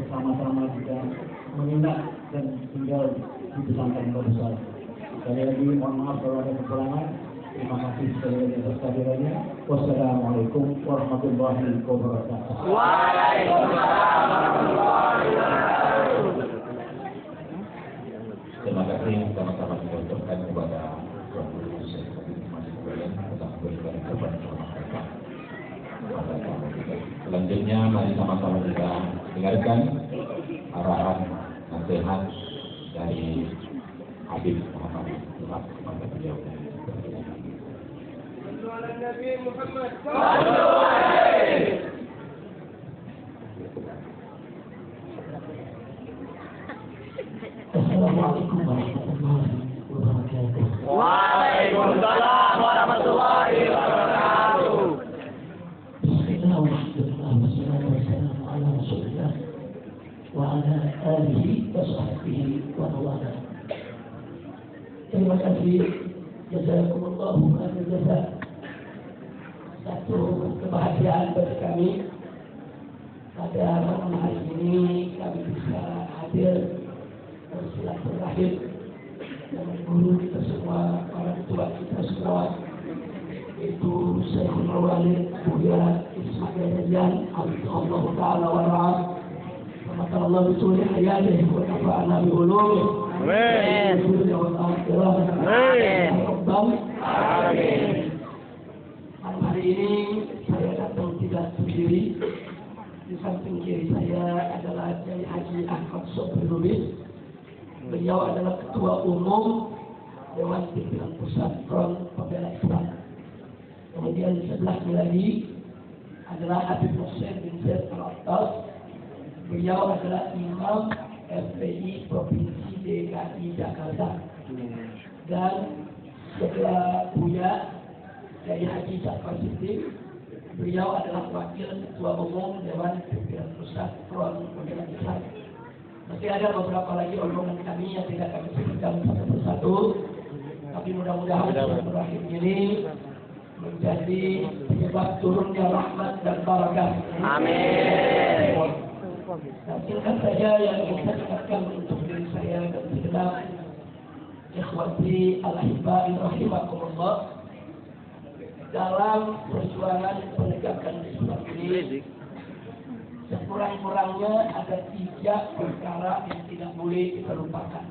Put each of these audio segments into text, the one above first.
bersama-sama juga menginap dan tinggal di pesantren besar. Sekali lagi mohon maaf kalau ada kekurangan. Terima kasih sekali lagi atas kehadirannya. Wassalamualaikum warahmatullahi wabarakatuh. Waalaikumsalam warahmatullahi wabarakatuh. Terima kasih sama-sama kita ucapkan kepada Tuan Guru Syekh Masih Kebalen atas berikan kepada mereka. Selanjutnya mari sama-sama kita dengarkan arahan nasihat dari Habib Muhammad kepada beliau. Nabi Muhammad Assalamualaikum warahmatullahi wabarakatuh. Waalaikumsalam warahmatullahi wabarakatuh. Bismillah walhamdulillah wassalatu wassalamu ala rasulillah wa ala alihi wa sahbihi wa mawala. Terima kasih. Jazakumullahu khairan jazaa. Satu kebahagiaan bagi kami pada malam hari ini kami bisa hadir bersilaturahim dengan guru kita semua, orang tua kita semua, yaitu Syekhul Walid Buya Ismail Rajan Allah Ta'ala wa ra'ah. Semoga Allah bituli hayatih wa nafa'ana bi ulumih. Amin. Amin. Malam hari ini saya datang tidak sendiri. Di samping kiri saya adalah Kiai Haji Ahmad Sobri Lubis. Beliau adalah Ketua Umum Dewan Pimpinan Pusat Front Pembela Islam. Kemudian di sebelahnya lagi adalah Habib Hussein bin Zaid Al-Attas. Beliau adalah Imam FPI Provinsi DKI Jakarta. Dan setelah Buya Kiai Haji Ja'far Siddiq, beliau adalah Wakil Ketua Umum Dewan Pimpinan Pusat Front Pembela Islam. Masih ada beberapa lagi rombongan kami yang tidak kami sebutkan satu persatu, tapi mudah-mudahan silaturahim ini menjadi penyebab turunnya rahmat dan barakah. Amin. Dan singkat saja yang ingin saya ingatkan untuk diri saya dan segenap ikhwati al-ahibba'i rahimakumullah, dalam perjuangan penegakan Islam ini sekurang-kurangnya ada 3 perkara yang tidak boleh kita lupakan.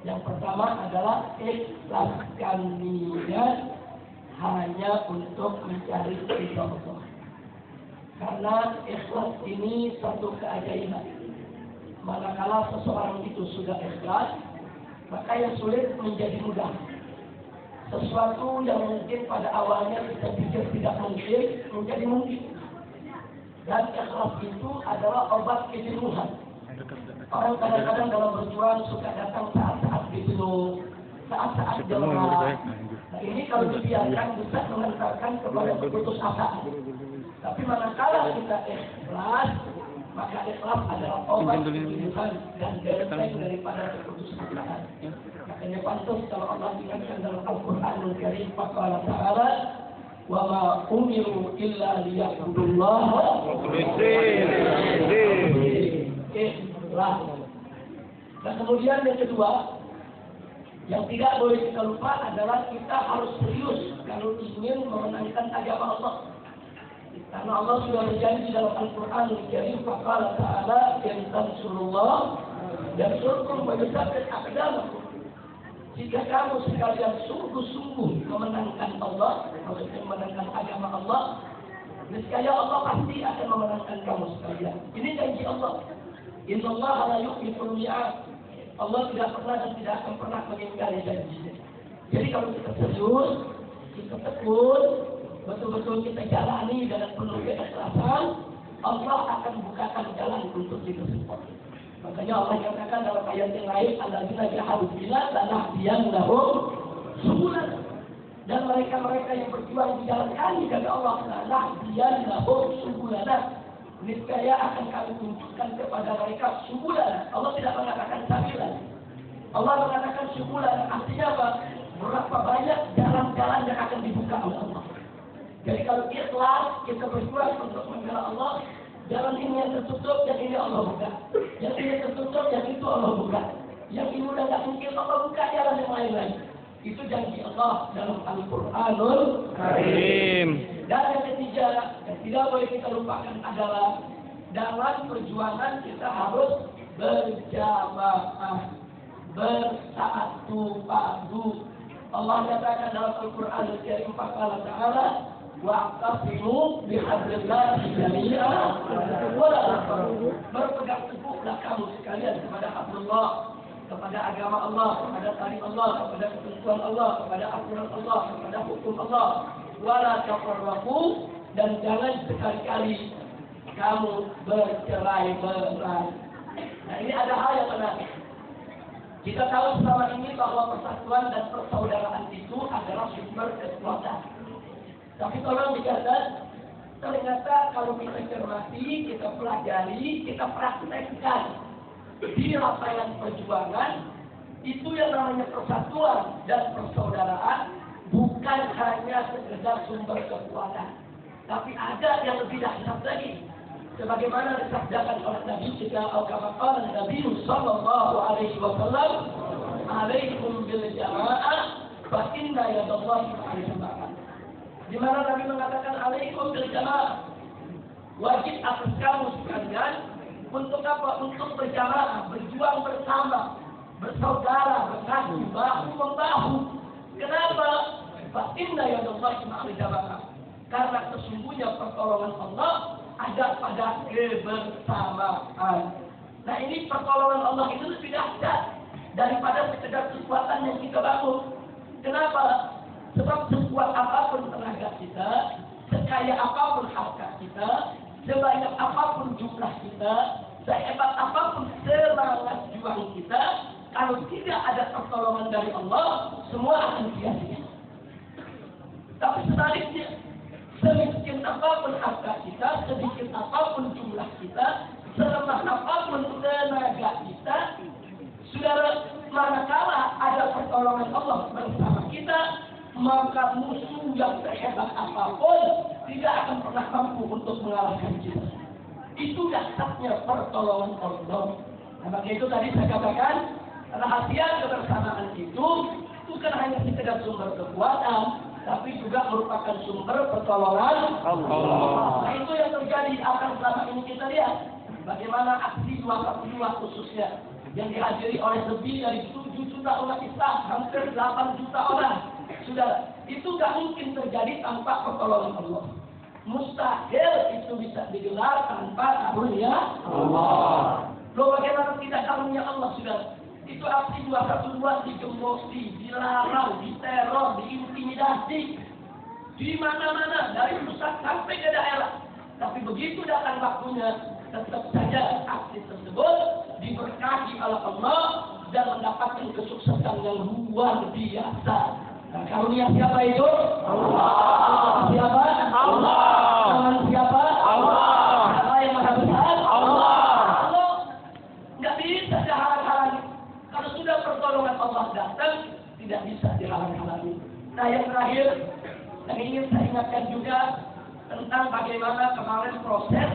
Yang pertama adalah ikhlaskan niat hanya untuk mencari ridha Allah. Karena ikhlas ini satu keajaiban. Manakala seseorang itu sudah ikhlas, maka yang sulit menjadi mudah. Sesuatu yang mungkin pada awalnya kita pikir tidak mungkin, menjadi mungkin. Dan ikhlas itu adalah obat kejenuhan. Orang kadang-kadang dalam berjuang suka datang saat-saat jenuh, saat-saat lelah. Nah ini kalau dibiarkan bisa mengantarkan kepada keputusasaan. Tapi manakala kita ikhlas, maka ikhlas adalah obat kejenuhan dan benteng daripada keputusasaan. Makanya pantas kalau Allah ingatkan dalam Al-Quranul Karim, Faqala Ta'ala, wa ma umiru illa liya'budullaha ikhlas. Dan kemudian yang kedua, yang tidak boleh kita lupa adalah kita harus serius kalau ingin memenangkan agama Allah. Karena Allah sudah berjanji dalam Al-Quran Al-Karim, Faqala Ta'ala, in tansurullah yansurkum wa yuthabbit aqdamakum. Jika kamu sekalian sungguh-sungguh memenangkan Allah, maksudnya memenangkan agama Allah, niscaya Allah pasti akan memenangkan kamu sekalian. Ini janji Allah. Innallaha la yukhliful mi'ad. Allah tidak pernah dan tidak akan pernah mengingkari janjinya. Jadi kalau kita serius, kita tekun, betul-betul kita jalani dengan penuh keikhlasan, Allah akan bukakan jalan untuk kita semua. Makanya Allah katakan dalam ayat yang lain, alladzina jahadu bina lanahdiyannahum subulana. Dan mereka-mereka yang berjuang di jalan kami, kata Allah, lanahdiyannahum subulana. Niscaya akan kami tunjukkan kepada mereka subulana. Allah tidak mengatakan sabilan. Allah mengatakan subulana. Artinya apa? Berapa banyak jalan-jalan yang akan dibuka oleh Allah. Jadi kalau ikhlas, kita berjuang untuk membela Allah, Jalan ini yang tertutup, yang ini Allah buka. Yang ini tertutup, yang itu Allah buka. Yang ini udah nggak mungkin Allah buka jalan yang lain-lain. Itu janji Allah dalam Al-Quranul Karim. Dan yang ketiga, yang tidak boleh kita lupakan adalah dalam perjuangan kita harus berjamaah, bersatu padu. Allah katakan dalam Al-Quran Al-Karim Ta'ala, wa'tasimu bihablillahi jami'an wa la tafarraqu. Berpegang teguhlah kamu sekalian kepada hablullah, kepada agama Allah, kepada tali Allah, kepada ketentuan Allah, kepada aturan Allah, kepada hukum Allah. Wa la tafarraqu, dan jangan sekali-kali kamu bercerai-berai. Nah, ini ada hal yang menarik. Kita tahu selama ini bahwa persatuan dan persaudaraan itu adalah sumber kekuatan. Tapi tolong dicatat, ternyata kalau kita cermati, kita pelajari, kita praktekkan di lapangan perjuangan, itu yang namanya persatuan dan persaudaraan bukan hanya sekedar sumber kekuatan, tapi ada yang lebih dahsyat lagi. Sebagaimana disabdakan oleh Nabi kita al-Qur'an Nabi sallallahu alaihi wasallam, "Alaikum bil jamaah fa inna yadallahi ma'al jamaah." Di mana Nabi mengatakan alaikum bil jamaah, wajib atas kamu sekalian untuk apa? Untuk berjamaah, berjuang bersama, bersaudara, bersatu, bahu membahu. Kenapa? Fa inna yadallahi ma'al jamaah. Karena sesungguhnya pertolongan Allah ada pada kebersamaan. Nah, ini pertolongan Allah itu lebih dahsyat daripada sekedar kekuatan yang kita bangun. Kenapa? Sebab sekuat apapun tenaga kita, sekaya apapun harta kita, sebanyak apapun jumlah kita, sehebat apapun semangat juang kita, kalau tidak ada pertolongan dari Allah, semua akan sia-sia. Tapi sebaliknya, semiskin apapun harta kita, sedikit apapun jumlah kita, selemah apapun tenaga kita, saudara, manakala ada pertolongan Allah bersama kita, maka musuh yang sehebat apapun tidak akan pernah mampu untuk mengalahkan kita. Itu dahsyatnya pertolongan Allah. Nah, maka itu tadi saya katakan, rahasia kebersamaan itu bukan hanya sekedar sumber kekuatan, tapi juga merupakan sumber pertolongan Allah. Nah, itu yang terjadi akan selama ini kita lihat. Bagaimana aksi 212 khususnya yang dihadiri oleh lebih dari 7 juta umat Islam, hampir 8 juta orang. Sudah, itu gak mungkin terjadi tanpa pertolongan Allah. Mustahil itu bisa digelar tanpa karunia Allah. Loh, bagaimana tidak karunia Allah, sudah? Itu aksi 212 digembosi, dilarang, diteror, diintimidasi di mana-mana dari pusat sampai ke daerah. Tapi begitu datang waktunya, tetap saja aksi tersebut diberkahi oleh Allah dan mendapatkan kesuksesan yang luar biasa. Nah, karunia siapa itu? Allah. Siapa? Allah. Siapa? Allah. Siapa yang maha besar? Allah. Nggak bisa dihalang-halangi. Kalau sudah pertolongan Allah datang, tidak bisa dihalang-halangi. Nah, yang terakhir, yang ingin saya ingatkan juga tentang bagaimana kemarin proses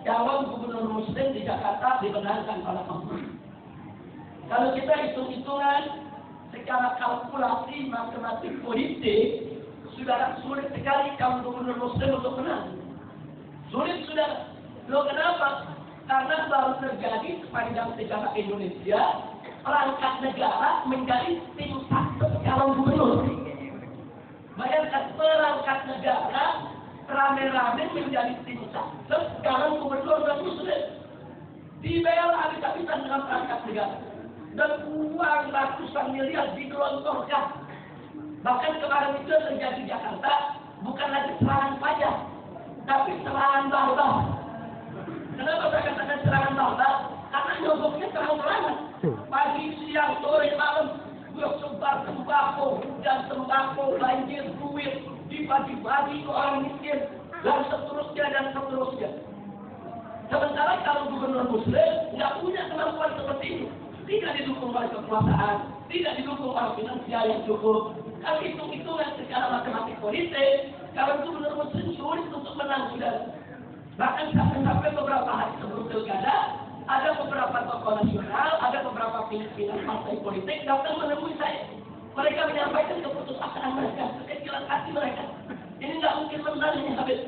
calon gubernur Muslim di Jakarta dibenarkan oleh Allah. Kalau kita hitung-hitungan secara kalkulasi matematik politik, sudah sulit sekali calon gubernur Muslim untuk menang. Sulit, sudah. Loh, kenapa? Karena baru terjadi sepanjang sejarah Indonesia perangkat negara menjadi tim sukses calon gubernur. Bayangkan, perangkat negara rame-rame menjadi tim sukses calon gubernur dan Muslim. Dibayar habis-habisan dengan perangkat negara. Dan uang ratusan miliar digelontorkan. Bahkan kemarin itu terjadi di Jakarta, bukan lagi serangan pajak, tapi serangan barbar. Kenapa saya katakan serangan barbar? Karena nyogoknya terang-terangan. Pagi, siang, sore, malam, sebar sembako dan sembako, banjir, duit, dibagi-bagi ke orang miskin, dan seterusnya dan seterusnya. Sementara kalau gubernur Muslim nggak punya kemampuan seperti ini. Tidak didukung oleh kekuasaan, tidak didukung oleh finansial yang cukup. Kalau hitung-hitungan secara matematik politik, kalau gubernur Muslim sulit untuk menang, sudah. Bahkan sampai beberapa hari sebelum pilkada, ada beberapa tokoh nasional, ada beberapa pimpinan partai politik datang menemui saya. Mereka menyampaikan keputusasaan mereka, kekecilan hati mereka. Ini nggak mungkin menang ini habis.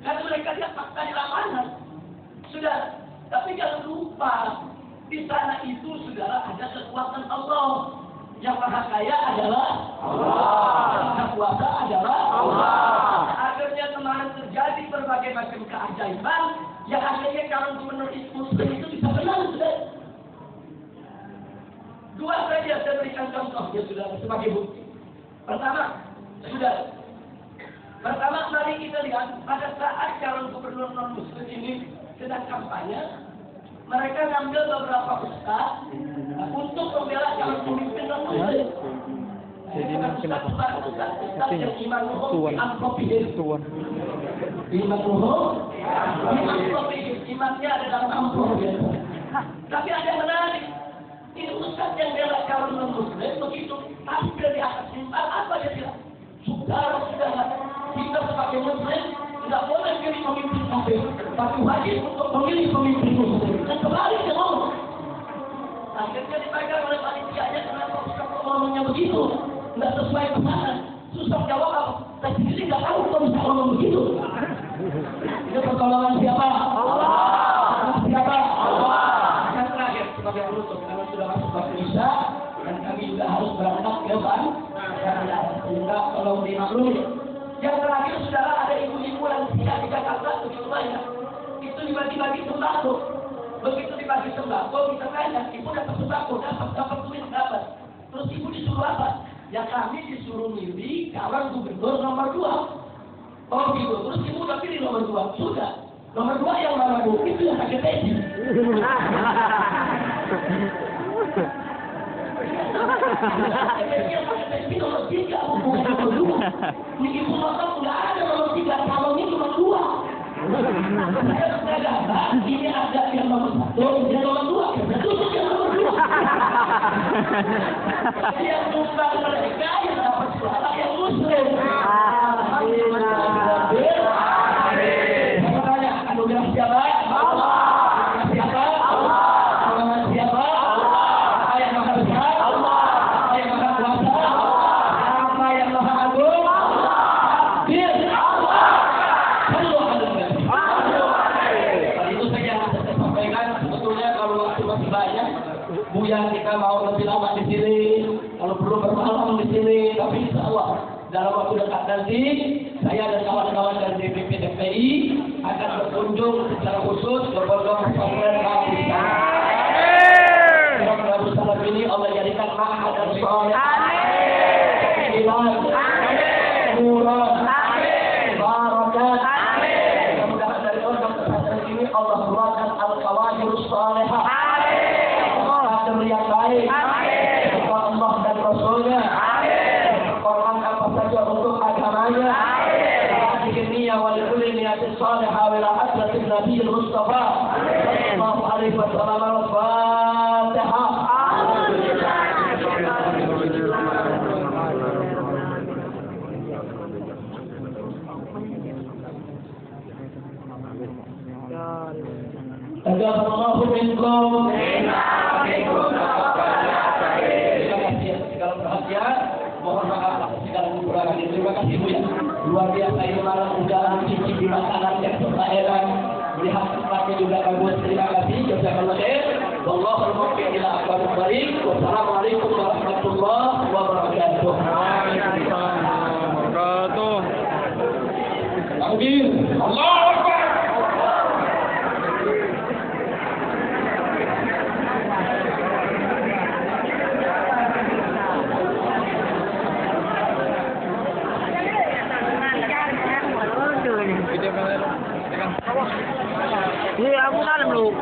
Karena mereka lihat fakta di lapangan. Sudah, tapi jangan lupa, di sana itu sudah ada kekuatan Allah. Yang maha kaya adalah Allah. Yang maha kuasa adalah Allah. Akhirnya kemarin terjadi berbagai macam keajaiban yang akhirnya calon gubernur Muslim itu bisa menang. Sudah. Dua saja saya berikan contoh ya sudah sebagai bukti. Pertama, mari kita lihat pada saat calon gubernur non Muslim ini sedang kampanye, mereka ngambil beberapa ustaz untuk membela calon pemimpin non Muslim. Jadi kenapa? Artinya tuan. Imannya ada dalam amplop. Tapi ada yang menarik. Ini ustaz yang bela calon non Muslim begitu tampil di atas mimbar apa dia bilang? Saudara, kita sebagai Muslim tidak boleh pilih pemimpin kafir, tapi wajib untuk memilih pemimpin Muslim. Dan kembali ke ngomong. Akhirnya dipegang oleh panitianya kenapa Ustaz ngomongnya begitu? Tidak sesuai pesanan. Susah jawab apa? Saya sendiri tidak tahu kalau bisa ngomong begitu. Itu pertolongan siapa? Allah. Siapa? Allah. Yang terakhir sebagai penutup, karena sudah masuk waktu Isya dan kami juga harus berangkat ke depan. Sehingga tolong dimaklumi. Yang terakhir saudara, ada ibu-ibu lansia di Jakarta begitu banyak. Itu dibagi-bagi sembako. Begitu dibagi sembako, bisa tanya, ibu dapat sembako, dapat duit, dapat. Terus ibu disuruh apa? Ya kami disuruh milih calon gubernur nomor 2. Oh gitu, terus ibu udah pilih nomor 2. Sudah. Nomor 2 yang mana bu? Itu yang pakai peci. Ini nomor 3, bukan nomor 2. Ini ibu nonton nggak ada nomor 3, calonnya cuma 2. Ini ada yang nomor 1, yang nomor 2, betul yang nomor 2. Yang bukan mereka yang dapat suara yang Muslim. Saya tanya, anugerah siapa? Allah. Siapa? Allah. Siapa? Allah. Yang maha besar? Allah. Yang maha kuasa? Allah. Apa yang maha agung? Allah. Allah. Itu saja yang saya sampaikan. Sebetulnya kalau waktu masih banyak, Buya kita mau lebih lama di sini, kalau perlu bermalam di sini. Tapi insya Allah dalam waktu dekat nanti saya dan kawan-kawan dari DPP DPI akan berkunjung secara khusus ke Pondok Pesantren Darus Salam. Pondok Darus Salam ini Allah jadikan ma'had dan soleh. Amin. Murah. Barakat. Mudah-mudahan dari Pondok Pesantren ini Allah buatkan al-kawajirus salihah. Yang baik, kepada Allah dan Rasulnya, berkorban apa saja untuk agamanya, di dunia wal kulli niyatin salihah wa hadratin Nabi Mustafa sallallahu alaihi wasallam. Al-Fatihah. Tajaballahu minkum. Segala perhatian, mohon maaf segala kekurangan. Terima kasih Bu ya. Luar biasa ini malam undangan cici di makanan yang terbaik. Melihat tempatnya juga bagus. Terima kasih. Jazakallahu khair. Wallahul muwaffiq ila aqwamit thoriq. Wassalamualaikum warahmatullahi wabarakatuh. Waalaikumsalam warahmatullahi wabarakatuh. Takbir. Allahu Akbar. Iya, aku kan belum.